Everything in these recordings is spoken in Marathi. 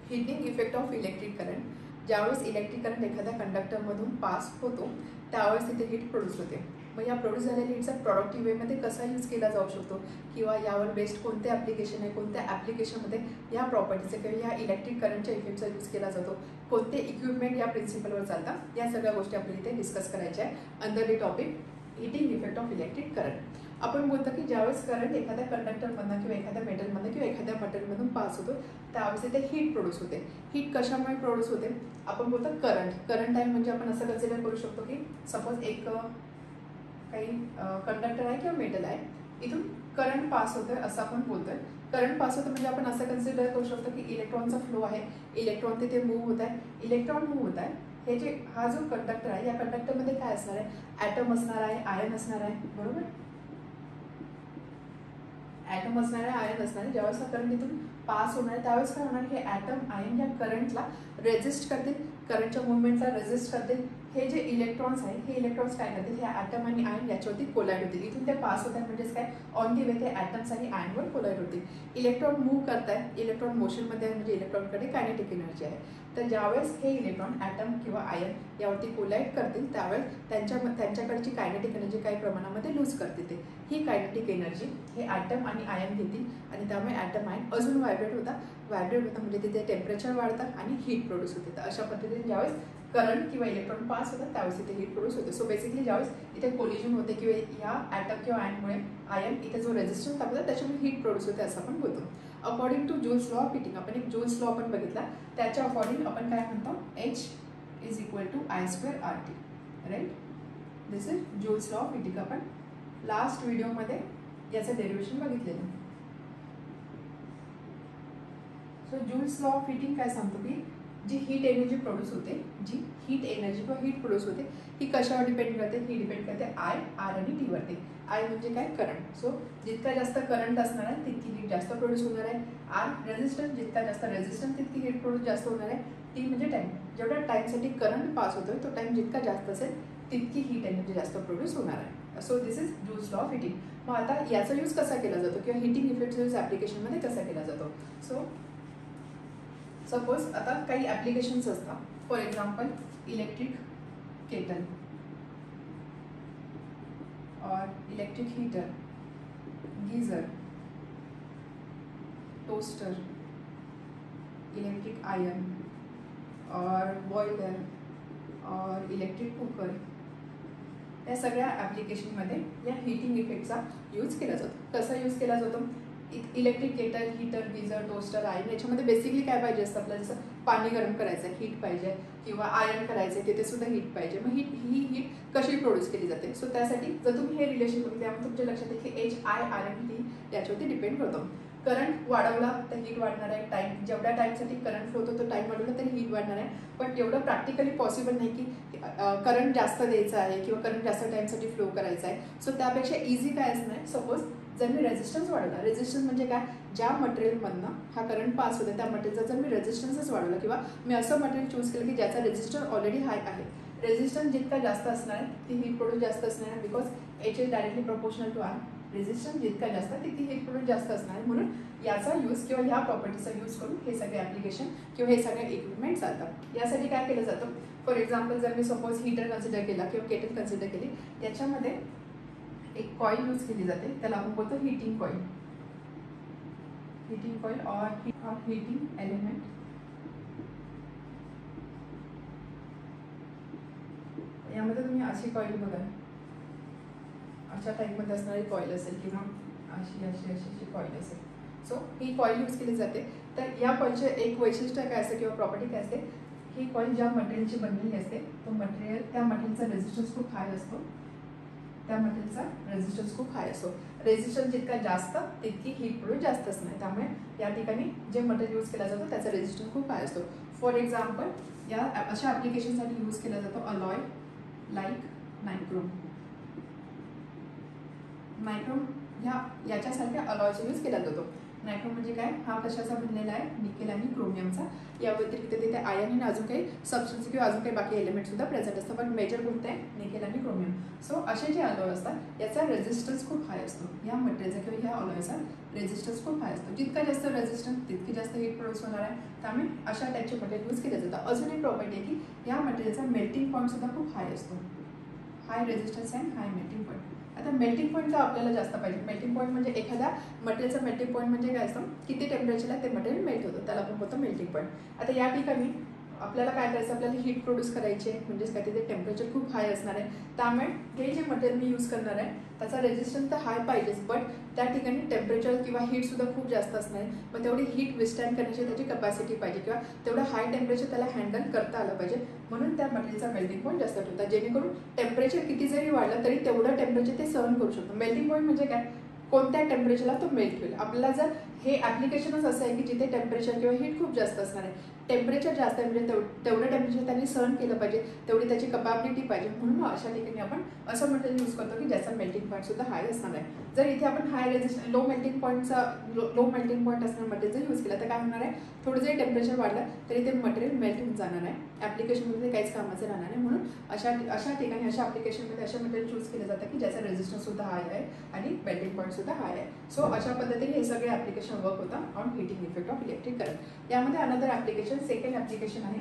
Heating effect of electric current. ज्यावेळेस इलेक्ट्रिक करंट एखाद्या कंडक्टरमधून पास होतो त्यावेळेस तिथे हीट प्रोड्यूस होते. मग या प्रोड्यूस झालेल्या हीटचा प्रॉडक्टिव्ह वेमध्ये कसा यूज केला जाऊ शकतो किंवा यावर बेस्ड कोणते ॲप्लिकेशन आहे, कोणत्या ॲप्लिकेशनमध्ये या प्रॉपर्टीचा किंवा या इलेक्ट्रिक करंटच्या इफेक्टचा यूज केला जातो, कोणते इक्विपमेंट या प्रिन्सिपलवर चालतात, या सगळ्या गोष्टी आपल्याला इथे डिस्कस करायच्या आहे under the topic heating effect of electric current. आपण बोलतो की ज्यावेळेस करंट एखाद्या कंडक्टरमधनं किंवा एखाद्या मेटलमधनं किंवा एखाद्या मटेरियलमधून पास होतो त्यावेळेस इथे हीट प्रोड्यूस होते. हीट कशामुळे प्रोड्यूस होते? आपण बोलतो करंट आहे म्हणजे आपण असं कन्सिडर करू शकतो की सपोज एक काही कंडक्टर आहे किंवा मेटल आहे, इथून करंट पास होतोय असं आपण बोलतोय. करंट पास होतं म्हणजे आपण असं कन्सिडर करू शकतो की इलेक्ट्रॉनचा फ्लो आहे, इलेक्ट्रॉन तिथे मूव्ह होत आहे. इलेक्ट्रॉन मूव्ह होत आहे, हे जे हा जो कंडक्टर आहे या कंडक्टरमध्ये काय असणार आहे? ॲटम असणार आहे, आयन असणार आहे, बरोबर? ॲटम असणार आहे, आयन असणार आहे. ज्यावेळेस हा करंट इथून पास होणार आहे त्यावेळेस काय होणार? हे ॲटम आयन या करंटला रेजिस्ट करतील, करंटच्या मुवमेंटला रेजिस्ट करतील. हे जे इलेक्ट्रॉन्स आहेत हे इलेक्ट्रॉन्स काय करतील? हे ॲटम आणि आयन याच्यावरती कोलाइड होतील. इथून ते पास होत आहेत म्हणजेच काय? ऑन दी वे ते ॲटम्स आणि आयनवर कोलाइड होतील. इलेक्ट्रॉन मूव्ह करतायत, इलेक्ट्रॉन मोशनमध्ये आहे म्हणजे इलेक्ट्रॉनकडे कायनेटिक एनर्जी आहे. तर ज्यावेळेस हे इलेक्ट्रॉन ॲटम किंवा आयन यावरती कोलाइड करतील त्यावेळेस त्यांच्याकडची कायनेटिक एनर्जी काही प्रमाणामध्ये लूज करते. ही कायनेटिक एनर्जी हे ॲटम आणि आयन घेतील आणि त्यामुळे ॲटम आयन अजून व्हायब्रेट होता म्हणजे तिथे टेम्परेचर वाढतं आणि हीट प्रोड्यूस होते. तर अशा पद्धतीने ज्यावेळेस करंट किंवा इलेक्ट्रॉन पास होतात त्यावेळेस इथे हीट प्रोड्यूस होते. सो बेसिकली ज्यावेळेस इथे कोलिजन होते किंवा या ॲटम किंवा आयनमुळे आयन इथे जो रेजिस्टन्स दाखवतात त्याच्यामुळे हीट प्रोड्यूस होते असं आपण बोलतो. According to Joule's law of heating, आपण एक जूल्स लॉ आपण बघितला, त्याच्या अकॉर्डिंग आपण काय म्हणतो? H is equal to I² RT, right? This is Joule's law of heating. आपण लास्ट व्हिडिओमध्ये याचं डेरिव्हेशन बघितलेलं. So Joule's law of heating काय सांगतो की जी हीट एनर्जी प्रोड्यूस होते, जी हीट एनर्जी किंवा हीट प्रोड्यूस होते ही कशावर डिपेंड करते? ही डिपेंड करते I, R आणि T वरती. I म्हणजे काय? करंट. सो जितका जास्त करंट असणार आहे तितकी हीट जास्त प्रोड्यूस होणार आहे. R रेजिस्टन्स, जितका जास्त रेजिस्टन्स तितकी हीट प्रोड्यूस जास्त होणार आहे. T म्हणजे टाइम, जेवढ्या टाइमसाठी करंट पास होतोय तो टाइम जितका जास्त असेल तितकी हीट एनर्जी जास्त प्रोड्यूस होणार आहे. So this is Joule's law of heating. मग आता याचा यूज कसा केला जातो किंवा हीटिंग इफेक्टचा यूज ॲप्लिकेशनमध्ये कसा केला जातो? सो सपोज आता काही ॲप्लिकेशन्स असतात. फॉर एक्झाम्पल इलेक्ट्रिक केटल और electric heater, geyser, toaster, electric iron और बॉयलर और इलेक्ट्रिक कुकर, या सगळ्या ॲप्लिकेशनमध्ये या हीटिंग इफेक्टचा यूज केला जातो. कसा यूज केला जातो? Electric kettle, heater, geyser, toaster, iron याच्यामध्ये बेसिकली काय पाहिजे असतं आपल्याला? जसं पाणी गरम करायचं आहे, हीट पाहिजे, किंवा आयरन करायचं आहे तिथे सुद्धा हीट पाहिजे. मग ही हीट कशी प्रोड्यूस केली जाते? सो त्यासाठी जर तुम्ही हे रिलेशन बघितलं त्यामुळे तुमच्या लक्षात येईल की H, I, R आणि T याच्यावरती डिपेंड करतो. करंट वाढवला तर हीट वाढणार आहे. टाईम, जेवढ्या टाईमसाठी करंट फ्लो होतो तो टाईम वाढवला तरी हीट वाढणार आहे. पण एवढं प्रॅक्टिकली पॉसिबल नाही की करंट जास्त द्यायचं आहे किंवा करंट जास्त टाईमसाठी फ्लो करायचा आहे. सो त्यापेक्षा इझी काय असणार आहे? सपोज जर मी रेजिस्टन्स वाढवला, रेजिस्टन्स म्हणजे काय? ज्या मटेरियलमधनं हा करंट पास होतो त्या मटेरियलचा जर मी रेजिस्टन्सच वाढवला किंवा मी असं मटेरियल चूज केलं की ज्याचा रेजिस्टन्स ऑलरेडी हाय आहे, रेजिस्टन्स जितका जास्त असणार आहे ती हीट प्रोड्यूस जास्त असणार आहे. Because H is directly proportional to R. Resistance जितका जास्त तितकी हीट प्रोड्यूस जास्त असणार आहे. म्हणून याचा यूज किंवा ह्या प्रॉपर्टीचा यूज करून हे सगळे ॲप्लिकेशन किंवा हे सगळे इक्विपमेंट चालतात. यासाठी काय केलं जातं? फॉर एक्झाम्पल जर मी सपोज हीटर कन्सिडर केला किंवा केटल कन्सिडर केली, त्याच्यामध्ये एक कॉईल यूज केली जाते, त्याला आपण बोलतो हीटिंग कॉईल. हीटिंग कॉईल और हीटिंग एलिमेंट. यामध्ये तुम्ही अशी कॉईल बघा, अशा टाईपमध्ये असणारी कॉईल असेल किंवा अशी अशी अशी अशी कॉईल असेल. सो ही कॉईल यूज केली जाते. तर या कॉईलचे एक वैशिष्ट्य काय असते किंवा प्रॉपर्टी काय असते? ही कॉईल ज्या मटेरियलची बनलेली असते तो मटेरियल, त्या मटेरियलचा रेजिस्टन्स खूप हाय असतो. त्या मटेरियलचा रेजिस्टन्स खूप हाय असतो. रेजिस्टन्स जितका जास्त तितकी हीट प्रोड्यूस जास्त असणार. त्यामुळे या ठिकाणी जे मटेरियल यूज केला जातो त्याचा रेजिस्टन्स खूप हाय असतो. फॉर एक्झाम्पल या अशा ॲप्लिकेशनसाठी यूज केला जातो अलॉय लाईक नायक्रोम. नायक्रोम याच्यासारख्या अलॉयचा यूज केला जातो. नायट्रो म्हणजे काय, हा कशाचा बनलेला आहे, निकेल आणि क्रोमियमचा. या व्यतिरिक्त तिथे आयन आणि अजून काही सबस्टन्स किंवा अजून काही बाकी एलिमेंट सुद्धा प्रेझेंट असतात, पण मेजर कोणतं आहे, निकेल आणि क्रोमियम. सो असे जे अलॉय असतात याचा रेझिस्टन्स खूप हाय असतो. या मटेरियलचा किंवा ह्या अलॉयचा रेझिस्टन्स खूप हाय असतो. जितका जास्त रेझिस्टन्स तितकी जास्त हीट प्रोड्यूस होणार आहे. त्यामुळे अशा टाईपचे मटेरियल यूज केले जातात. अजून एक प्रॉपर्टी आहे की या मटेरियलचा मेल्टिंग पॉईंट सुद्धा खूप हाय असतो. High resistance and high melting point. आता मेल्टिंग पॉईंट का आपल्याला जास्त पाहिजे. मेल्टिंग पॉईंट म्हणजे एखाद्या मटेरियलचा मेल्टिंग पॉईंट म्हणजे काय असतं, किती टेम्परेचरला ते मटेरियल मेल्ट होतं, त्याला आपण बोलतो मेल्टिंग पॉईंट. आता या ठिकाणी आपल्याला काय करायचं, आपल्याला हीट प्रोड्यूस करायची आहे, म्हणजेच काय तिथे टेम्परेचर खूप हाय असणार आहे. त्यामुळे हे जे मटेरियल मी यूज करणार आहे त्याचा रेझिस्टन्स तर हाय पाहिजेच, बट त्या ठिकाणी टेम्परेचर किंवा हीटसुद्धा खूप जास्त असणार आहे. मग तेवढी हीट विस्टँड करण्याची त्याची कपॅसिटी पाहिजे किंवा तेवढं हाय टेम्परेचर त्याला हँडल करता आलं पाहिजे. म्हणून त्या मटेरियलचा मेल्टिंग पॉईंट जास्त ठेवतात, जेणेकरून टेम्परेचर किती जरी वाढलं तरी तेवढं टेम्परेचर ते सहन करू शकतो. मेल्टिंग पॉईंट म्हणजे काय, कोणत्या टेम्परेचरला तो मेल्ट होईल. आपल्याला जर हे ॲप्लिकेशनच असं आहे की जिथे टेम्परेचर किंवा हीट खूप जास्त असणार आहे, टेम्परेचर जास्त आहे म्हणजे तेवढं टेम्परेचर त्यांनी सहन केलं पाहिजे, तेवढी त्याची कपॅबिलिटी पाहिजे. म्हणून अशा ठिकाणी आपण असं मटेरियल यूज करतो की ज्याचा मेल्टिंग पॉईंट सुद्धा हाय असणार आहे. जर इथे आपण high resistance low melting point असणार मटेरियल जर यूज केलं तर काय होणार आहे, थोडं जरी टेम्परेचर वाढलं तरी ते मटेरियल मेल्ट होऊन जाणार आहे. ॲप्लिकेशनमध्ये काहीच कामाचं राहणार नाही. म्हणून अशा ठिकाणी अशा ॲप्लिकेशनमध्ये अशा मटेरियल चूज केलं जातं की ज्याचा रेझिस्टन्स सुद्धा हाय आहे आणि मेल्टिंग पॉईंट सुद्धा हाय आहे. सो अशा पद्धतीने हे सगळे ॲप्लिकेशन वर्क होतात on heating effect of electric current. यामध्ये अनदर ॲप्लिकेशन, सेकंड ॲप्लिकेशन आहे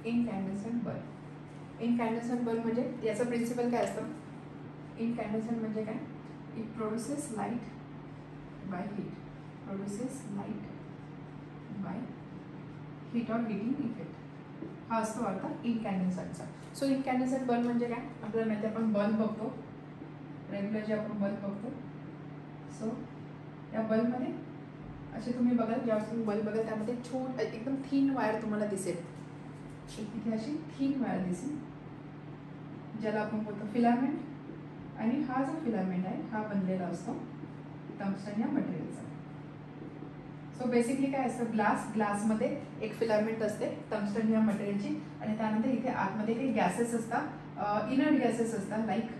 इनकॅन्डसेंट बल्ब. इनकॅन्डसेंट बल्ब म्हणजे याचं प्रिन्सिपल काय असतं, इनकॅन्डसेंट म्हणजे काय, it produces light by heat, produces light by heat or heating effect. हा असतो अर्थ इनकॅन्डसेंटचा. सो इनकॅन्डसेंट बल्ब म्हणजे काय, आपल्याला माहिती आहे आपण बल्ब बघतो रेग्युलर जे आपण बल्ब बघतो. सो या बल्बमध्ये असे तुम्ही बघाल, जेव्हा तुम्ही बल्ब बघाल त्यामध्ये एकदम थिन वायर तुम्हाला दिसेल. इथे अशी थिन वायर दिसेल ज्याला आपण बोलतो फिलामेंट. आणि हा जो फिलामेंट आहे हा बनलेला असतो टंगस्टन या मटेरियलचा. सो बेसिकली काय असतं, ग्लासमध्ये एक फिलामेंट असते टंगस्टन या मटेरियलची, आणि त्यानंतर इथे आतमध्ये काही गॅसेस असतात, इनर्ट गॅसेस असतात लाईक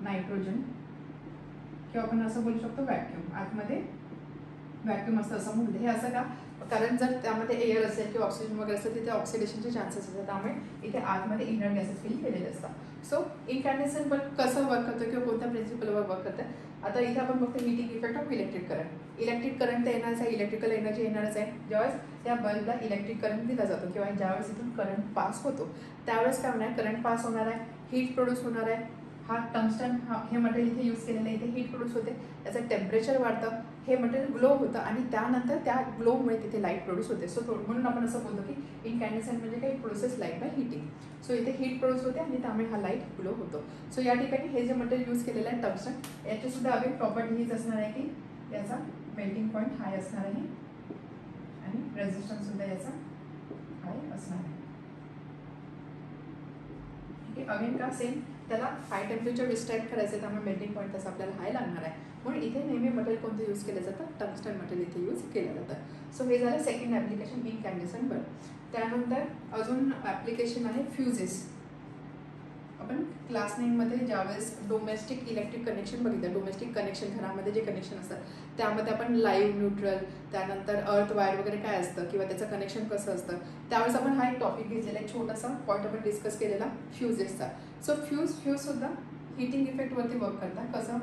नायट्रोजन किंवा आपण असं बोलू शकतो व्हॅक्यूम. आतमध्ये व्हॅक्यूम असतं असं म्हणलं. हे असं का, कारण जर त्यामध्ये एअर असेल किंवा ऑक्सिजन वगैरे असेल तिथे ऑक्सिडेशनचे चान्सेस असतात, त्यामुळे इथे आतमध्ये इनर्ट गॅसेस फिल केलेले असतात. सो इनकॅन्डसेंट बल्ब कसं वर्क करतं किंवा कोणत्या प्रिन्सिपलवर वर्क करतं. आता इथे आपण बघतो heating effect of electric current. Electric current तर येणारच आहे, इलेक्ट्रिकल एनर्जी येणारच आहे. ज्यावेळेस त्या बल्बला इलेक्ट्रिक करंट दिला जातो किंवा ज्यावेळेस इथून करंट पास होतो त्यावेळेस काय होणार, करंट पास होणार आहे, हीट प्रोड्यूस होणार आहे. हा टंगस्टन हे मटेरियल इथे यूज केलेलं आहे, इथे हीट प्रोड्यूस होते, त्याचं टेम्परेचर वाढतं, हे मटेरियल ग्लो होतं आणि त्यानंतर त्या ग्लोमुळे तिथे लाईट प्रोड्यूस होते. सो म्हणून आपण असं बोलतो की इनकॅन्डसेंट म्हणजे काही process light by heating. So इथे हीट प्रोड्यूस होते आणि त्यामुळे हा लाईट ग्लो होतो. सो या ठिकाणी हे जे मटेरियल यूज केलेलं आहे टंगस्टन, याची सुद्धा अगेन प्रॉपर्टी हीच असणार आहे की याचा मेल्टिंग पॉईंट हाय असणार आहे आणि रेझिस्टन्स सुद्धा याचा हाय असणार आहे. ठीक आहे, अगेन का सेम त्याला हाय टेम्परेचर विस्टँड करायचं, त्यामुळे मेल्टिंग पॉईंट तसं आपल्याला हाय लागणार आहे. म्हणून इथे नेहमी मटेरियल कोणतं यूज केलं जातं, टंगस्टन मटेरियल इथे यूज केलं जातं. सो हे झालं सेकंड ॲप्लिकेशन इनकॅन्डसेंट बल्ब. त्यानंतर अजून ॲप्लिकेशन आहे फ्युजेस. आपण क्लास 9मध्ये ज्यावेळेस डोमेस्टिक इलेक्ट्रिक कनेक्शन बघितलं, डोमेस्टिक कनेक्शन घरामध्ये जे कनेक्शन असतं त्यामध्ये आपण लाईव्ह, न्यूट्रल, त्यानंतर अर्थ वायर वगैरे काय असतं किंवा त्याचं कनेक्शन कसं असतं, त्यावेळेस आपण हा एक टॉपिक घेतलेला आहे, छोटासा पॉईंट आपण डिस्कस केलेला फ्युजेसचा. सो फ्यूजसुद्धा हिटिंग इफेक्टवरती वर्क करतात. कसं,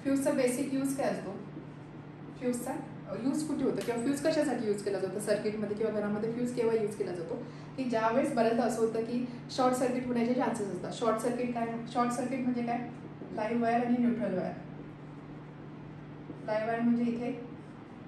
फ्यूजचा बेसिक यूज काय असतो, फ्यूजचा यूज कुठे होतं किंवा फ्यूज कशासाठी यूज केला जातो सर्किटमध्ये किंवा घरामध्ये. फ्यूज केव्हा यूज केला जातो की ज्यावेळेस बऱ्याचदा असं होतं की शॉर्ट सर्किट होण्याचे चान्सेस असतात. शॉर्ट सर्किट म्हणजे काय, लाईव्ह वायर आणि न्यूट्रल वायर. लाईव्ह वायर म्हणजे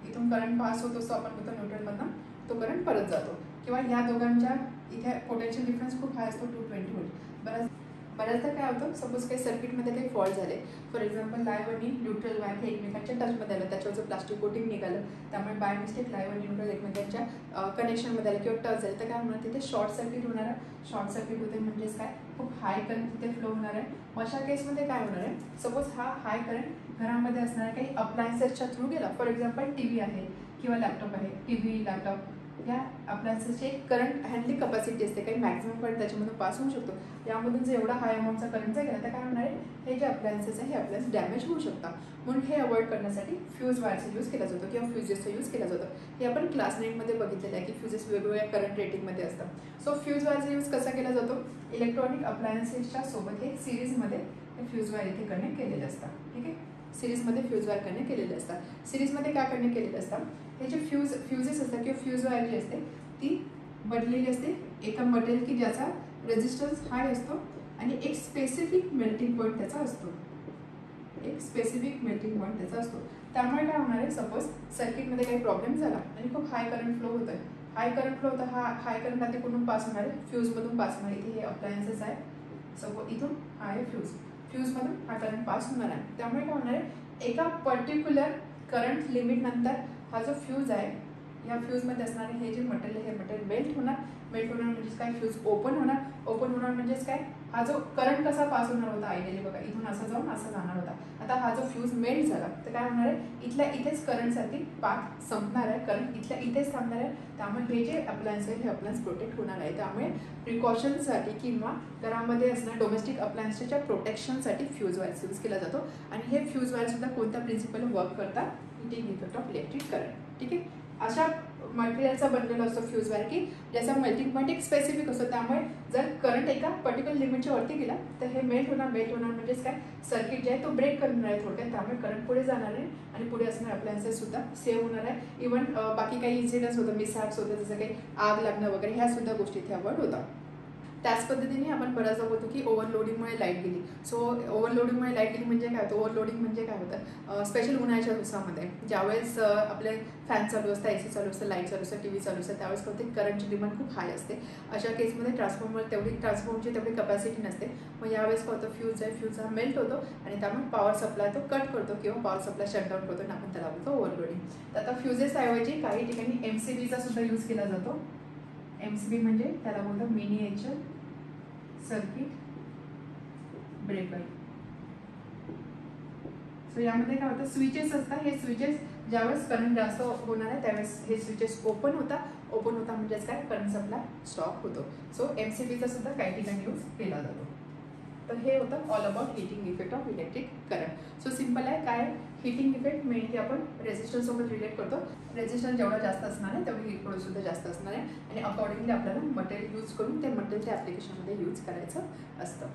इथून करंट पास होतो असतो, आपण बोलतो न्यूट्रलमधनं तो करंट परत जातो, किंवा या दोघांच्या इथे पोटेन्शियल डिफरन्स खूप हाय असतो 220 व्होल्ट. बऱ्याचदा काय होतं, सपोज काही सर्किटमध्ये काही फॉल्ट झाले, फॉर एक्झाम्पल लाईव्ह आणि न्यूट्रल वायर हे एकमेकांच्या टचमध्ये आलं, त्याच्यावरचं प्लास्टिक कोटिंग निघालं, त्यामुळे बाय मिस्टेक लाईव्ह आणि न्यूट्रल एकमेकांच्या कनेक्शनमध्ये आलं किंवा टच झालं तर काय होणार, तिथे शॉर्ट सर्किट होणार आहे. शॉर्ट सर्किट होते म्हणजेच काय, खूप हाय करंट तिथे फ्लो होणार आहे. अशा केसमध्ये काय होणार आहे, सपोज हा हाय करंट घरामध्ये असणाऱ्या काही अप्लायन्सेसच्या थ्रू गेला, फॉर एक्झाम्पल टी व्ही आहे किंवा लॅपटॉप आहे, टी व्ही, लॅपटॉप या अप्लायन्सेसची करंट हँडलिंग कपॅसिटी असते, काही मॅक्झिमम करंट त्याच्यामधून पास होऊ शकतो. यामधून जर एवढा हाय अमाऊंटचा करंटचा गेला तर काय होणार आहे, हे जे अप्लायन्सेस आहे हे अप्लायन्स डॅमेज होऊ शकतात. म्हणून हे अवॉइड करण्यासाठी फ्यूज वायरचा यूज केला जातो किंवा फ्यूजेसचा यूज केला जातो. हे आपण क्लास 9मध्ये बघितलेलं आहे की फ्यूजेस वेगवेगळ्या करंट रेटिंगमध्ये असतात. सो फ्यूज वायरचा यूज कसा केला जातो, इलेक्ट्रॉनिक अप्लायन्सेसच्या सोबत हे सिरीजमध्ये फ्यूज वायर इथे कनेक्ट केलेले असतात. ठीक आहे, सिरीजमध्ये फ्यूज वायर कनेक्ट केलेले असतात. सिरीजमध्ये काय कनेक्ट केलेले असतात, हे जे फ्यूजेस असतात किंवा फ्यूज वायर जी असते ती बनलेली असते एका मटेरियल की ज्याचा रेजिस्टन्स हाय असतो आणि एक स्पेसिफिक मेल्टिंग पॉईंट त्याचा असतो. एक स्पेसिफिक मेल्टिंग पॉईंट त्याचा असतो. त्यामुळे काय होणार आहे, सपोज सर्किटमध्ये काही प्रॉब्लेम झाला आणि खूप हाय करंट फ्लो होत आहे. हाय करंट फ्लो होता, हा हाय करंट आता कुठून पास होणार आहे, फ्यूजमधून पास होणार आहे. इथे हे अप्लायन्सेस आहे, सपोज इथून हा आहे फ्यूजमधून हा करंट पास होणार आहे. त्यामुळे काय होणार आहे, एका पर्टिक्युलर करंट लिमिट नंतर हा जो फ्यूज आहे या फ्यूजमध्ये असणारे हे जे मटेरियल हे मटेरियल मेल्ट होणार म्हणजेच काय, फ्यूज ओपन होणार म्हणजेच काय, हा जो करंट कसा पास होणार होता आयडियली बघा, इथून असं जाऊन असं जाणार होता. आता हा जो फ्यूज मेल्ट झाला तर काय होणार आहे, इथल्या इथेच करंटसाठी पाथ संपणार आहे, करंट इथल्या इथेच थांबणार आहे. त्यामुळे हे जे अप्लायन्स आहे हे अप्लायन्स प्रोटेक्ट होणार आहे. त्यामुळे प्रिकॉशनसाठी किंवा घरामध्ये असणाऱ्या डोमेस्टिक अप्लायन्सच्या प्रोटेक्शनसाठी फ्यूज वायर्स यूज केला जातो. आणि हे फ्यूज वायर सुद्धा कोणत्या प्रिन्सिपल वर्क करतात, heating effect of electric current. ठीक आहे, अशा मटेरियलचा बनलेला असतो फ्यूज वायर की ज्याचा मेल्टिंग पॉईंट एक स्पेसिफिक असतो. त्यामुळे जर करंट एका पर्टिक्युलर लिमिटच्या वरती गेला तर हे मेल्ट होणार म्हणजेच काय, सर्किट जे आहे तो ब्रेक करणार आहे थोडक्यात. त्यामुळे करंट पुढे जाणार आहे आणि पुढे असणारे अप्लायन्सेस सुद्धा सेव्ह होणार आहे. इव्हन बाकी काही इन्सिडेंट्स होतं, मिसहॅप्स होतं, जसं काही आग लागणं वगैरे, ह्या सुद्धा गोष्टी इथे अवॉइड होतात. त्याच पद्धतीने आपण बऱ्याचदा होतो की ओव्हरलोडिंगमुळे लाईट गेली. सो ओव्हरलोडिंगमुळे लाईट गेली म्हणजे काय होतं, ओव्हरलोडिंग म्हणजे काय होतं, स्पेशल उन्हाळ्याच्या दिवसामध्ये ज्यावेळेस आपले फॅन चालू असतं, AC चालू असतं, लाईट चालू असतं, TV चालू असतं, त्यावेळेस होते करंटची डिमांड खूप हाय असते. अशा केसमध्ये ट्रान्सफॉर्मरची तेवढी कपॅसिटी नसते. मग यावेळेस काय होतं, फ्यूज हा मेल्ट होतो आणि त्यामुळे पॉवर सप्लाय तो कट करतो किंवा पॉवर सप्लाय शटडाऊन करतो आणि आपण त्याला बोलतो ओव्हरलोडिंग. तर आता फ्यूजेस ऐवजी काही ठिकाणी MCBचा सुद्धा यूज केला जातो. MCB म्हणजे त्याला बोलतो मिनिएचर सर्किट ब्रेकर. सो यामध्ये काय होतं, स्विचेस असतात. हे स्विचेस ज्यावेळेस करंट जास्त होणार आहे त्यावेळेस हे स्विचेस ओपन होता म्हणजेच काय, करंट सप्लाय स्टॉप होतो. सो MCBचा सुद्धा काही ठिकाणी यूज केला जातो. तर हे होतं all about heating effect of electric current. So simple आहे, काय हिटिंग इफेक्ट मेनली आपण रेजिस्टन्स सोबत रिलेट करतो. रेजिस्टन्स जेवढा जास्त असणार आहे तेवढी हीट प्रोड्यूस सुद्धा जास्त असणार आहे आणि अकॉर्डिंगली आपल्याला मटेरियल यूज करून ते मटेरियलच्या ॲप्लिकेशनमध्ये यूज करायचं असतं.